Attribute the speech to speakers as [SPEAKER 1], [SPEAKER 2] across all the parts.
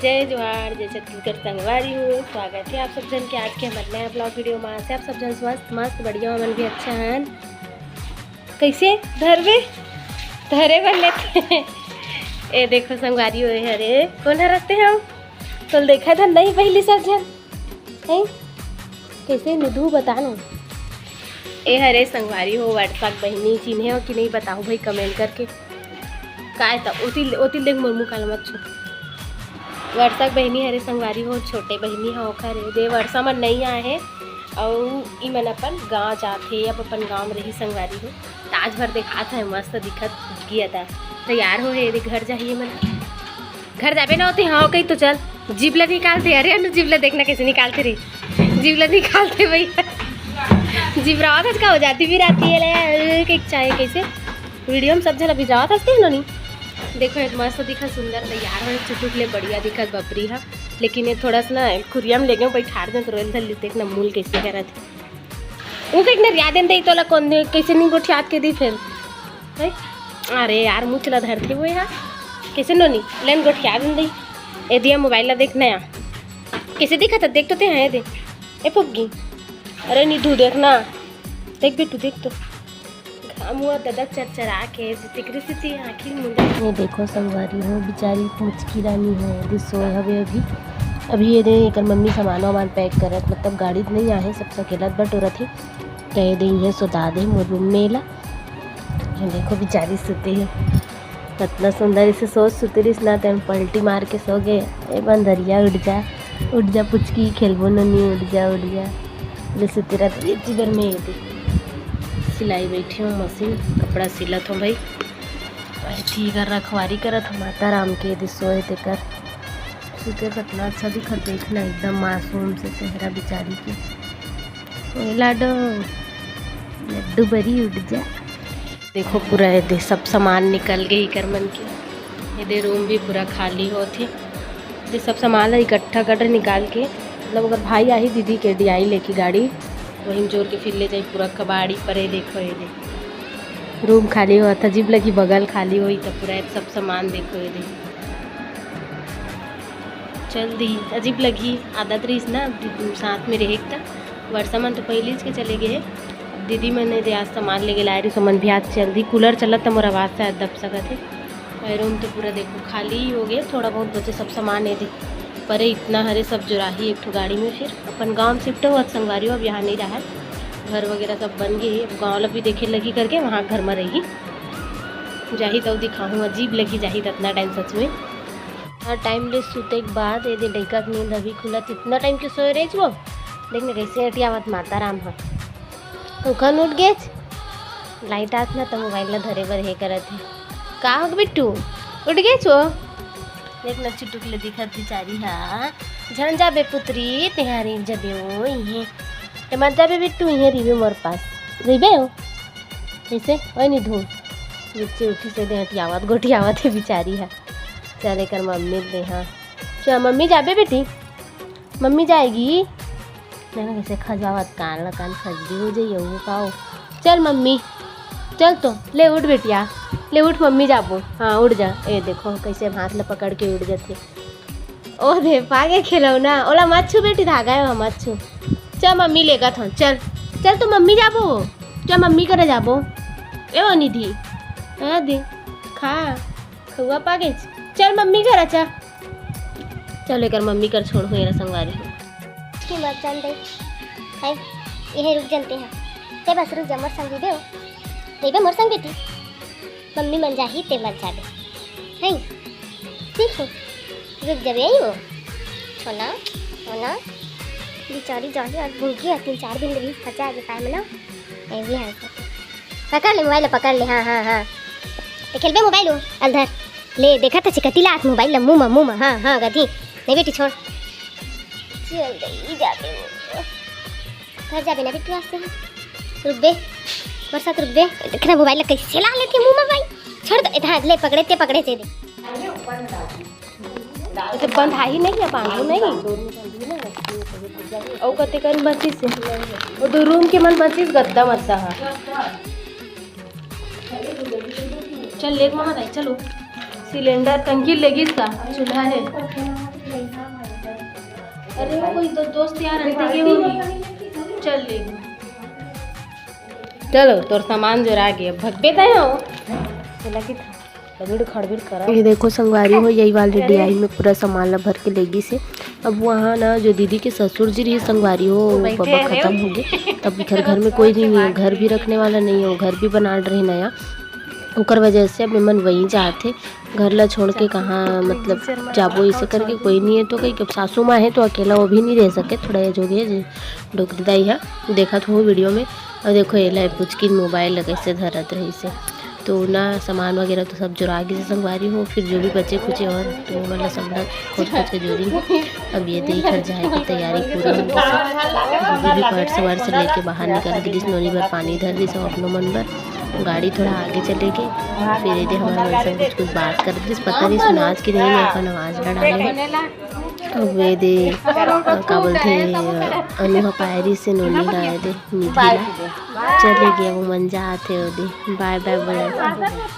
[SPEAKER 1] जय जोहार, जय छत्तीसगढ़ संगवारी हो। स्वागत है आप सब जन के आज के हमारे नया ब्लॉग वीडियो में। से आप सब जन स्वस्थ मस्त बढ़िया मन भी अच्छा हैं। कैसे धरे बन लेते ए देखो संगवारी हो। अरे कौन रहते हम तो देखा था नहीं पहली सब जन है कैसे निधु बता लो। ए हरे संगवारी हो व्हाट्सएप बहनी चिन्हे हो कि नहीं बताओ भाई कमेंट करके। काय था ओती देख मुर्मू काल मत छो वर्षा बहनी हरे संगवारी हो छोटे बहनी हो खरे दे वर्षा मन नहीं आए हैं और ई मन अपन गाँव जाते अब अपन गाँव में रही संगवारी हो ताज भर देखा था मस्त दिखत गया था। तैयार हो है घर जाइए मन घर जाबे ना होती हाँ कहीं तो चल जीवला निकालते। अरे अनु जीवला देखना कैसे निकालते रे जीवला निकालते भैया जीवरा का हो जाती भी रहती है एक चाहे कैसे वीडियो में सब जन अभी जावा था नहीं देखो एक मस्त दिखा सुंदर तैयार है चुटुक ले बढ़िया दिखत बपरी है। लेकिन ये थोड़ा सा ना खुरिया में ले गए बैठा दे रोल धर लेते ना मूल कैसे करा थे वो कहीं याद दे तो ला कौन कैसे नहीं गोठी याद के दी फिर अरे यार मुँह चला धरते वो यहाँ कैसे नो नहीं लेन गोठी याद दे ए दिया मोबाइल ला देखना यार कैसे दिखा था देख तो थे हाँ दे ए पुग्गी अरे निधु देखना देख बेटू देख तो हुआ ददक चरचरा के जितनी आखिर मुंडा ये देखो संगवारी हो बेचारी मुचकी रानी है दिसो हवे अभी ये दे एक मम्मी सामान वामान पैक करत मतलब गाड़ी नहीं आए सब अकेला बट औरत है कह दे है सुधा दे मोर रूम में ला देखो बेचारी सुते है कितना सुंदर इसे सोच सुते रही ना तेन पलटी मार के सो गए ए बंदरिया उठ जा पुचकी खेलबो नहीं उठ जा ले सुते रहती ये जीवन में ये देख सिलाई बैठी हूँ मशीन कपड़ा सिलत हूँ भाई ठीक है रखवारी करत हूँ माता राम के यदि सोए देकर सुते कितना अच्छा दिखा देखना एकदम मासूम से चेहरा बेचारी की लड्डू बरी उठ जा। देखो पूरा ये सब सामान निकल गए कर मन के ये रूम भी पूरा खाली हो थे ये सब सामान इकट्ठा कर निकाल के मतलब अगर भाई आई दीदी के DI लेके गाड़ी वहीं जोड़ के फिर ले जाए पूरा कबाड़ी पर है। देखो ये देख रूम खाली हुआ था अजीब लगी बगल खाली हुई तो पूरा सब सामान देखो ये देख चल दी अजीब लगी आदत रही ना साथ में रहे था वर्षा मन तो पहले के चले गए दीदी मैंने दे आज सामान ले गए ला रही सामान भी आज चल दी कूलर चलत तो मोर आवाज़ से दब सकत है। रूम तो पूरा देखो खाली हो गया थोड़ा बहुत बचे सब सामान है देख पर इतना हरे सब जुराही एक गाड़ी में फिर अपन गांव शिफ्ट हुआ संगवारी अब यहाँ नहीं रहा घर वगैरह सब बन गए गाँव ला भी देखे लगी करके वहाँ घर में रही जाही तो दिखाऊँ अजीब लगी जाही इतना टाइम सच में हर टाइम ले सूते के बाद ये लड़का की नींद अभी खुला इतना टाइम के सोए रही वो देखने कैसे हटियावत माता राम है उखन उठ गए लाइट आत ना तो मोबाइल ला धरे बर हे करत है का हो बिट्टू उठ गए छो देखना चुटुकले दिखत बेचारी हाँ झन जाबे पुत्री तेहारी जबे हो ये मत जाबे बिट्टू ये रिवे मोर पास रिवे हो कैसे ओए नहीं धो बच्चे उठी से दे हटियावत गोटियावत है बेचारी है चले कर मम्मी दे हाँ चल मम्मी जाबे बेटी मम्मी जाएगी मैंने कैसे खजावत कान खजदी हो जाइए वो काओ चल मम्मी चल तो ले उठ बेटिया ले उठ मम्मी जाबो हाँ उठ जा ए देखो कैसे हाथ ले पकड़ के उठ जाते ओ दे पागे खिलौना ओला मत छू बेटी धागा है मत छू चल मम्मी लेगा था चल तो मम्मी जाबो क्या मम्मी करे जाबो ए ओ निधि हाँ दे खा खुआ पागे चल मम्मी कर अच्छा चल लेकर मम्मी कर छोड़ मेरा संगवारी
[SPEAKER 2] मत जान दे हाय ये रुक जानते हैं ते बस रुक जा मोर संग दे नहीं बे मोर संग बेटी मम्मी मन जाही ते मत जाबे नहीं ठीक है रुक जाबे आई वो होना बेचारी जाही आज भूखी है 3-4 दिन रही फंसा के टाइम ना ए भी है पकड़ ले मोबाइल पकड़ ले हाँ तो खेलबे मोबाइल हो अलधर ले देखा था चिकटी ला मोबाइल मुंह में हाँ गधी नहीं बेटी छोड़ चल गई जाबे घर जाबे ना बेटी रास्ते में रुक दे बरसात रुक दे देखना मोबाइल कैसे ला लेती मुंह में भाई छोड़ दे इधर ले पकड़े से दे
[SPEAKER 1] तो बंद आई नहीं है बांधो नहीं और कते कर बचिस से वो दो रूम के मन बचिस गद्दा मत्ता है चल लेक महा चलो सिलेंडर टंकी लेगी इसका चूल्हा है। अरे वो कोई दोस्त यार आंटी की होगी, चल लेगी। चलो तोर सामान जो रह गया भगबे तय हो ये देखो संगवारी हो, यही वाली डियाई में पूरा सामान ला भर के लेगी से। अब वहाँ ना जो दीदी के ससुर जी रही संगवारी हो पापा खत्म हो गए, तब घर में कोई नहीं है, घर भी रखने वाला नहीं है, घर भी बना रहे नया, ओकर वजह से अब मन वहीं जाते घर ला छोड़ के कहाँ मतलब जाबो इसे करके कोई नहीं है। तो कहीं कब सासू माँ है तो अकेला वो भी नहीं रह सके, थोड़ा एज हो गया डॉक्टर दाई है देखा तो वीडियो में। और देखो ये ला पुचकी मोबाइल कैसे धरत रही से, तो ना सामान वगैरह तो सब जुरागी से संगवारी हो, फिर जो भी बचे कुचे और तो मतलब सब खोज के जोड़ी। अब ये देखकर जाए की तैयारी पूरी हो गई, पर्स वर्स लेके बाहर निकल गई, नोनी भर पानी धर दी सब अपनों मन भर, गाड़ी थोड़ा आगे चले गए। फिर ये हमारे मन से कुछ बात कर दी, पता नहीं सुनाज की नहीं है अपन आवाज़ ना डाले। अब वे दे का बोलते अनु पायरी से नोनी लाए दे निधि चले गया वो मन जाते हो दे बाय बाय बोला।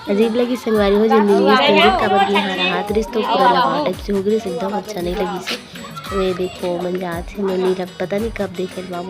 [SPEAKER 1] अजीब लगी संगवारी हो जिंदगी संगीत का बदली हमारा हाथ रिश्त तो पूरा लगा टाइप से हो गई, एकदम अच्छा नहीं लगी से। वे देखो मन जाते नोनी लग पता नहीं कब देखे बाबू।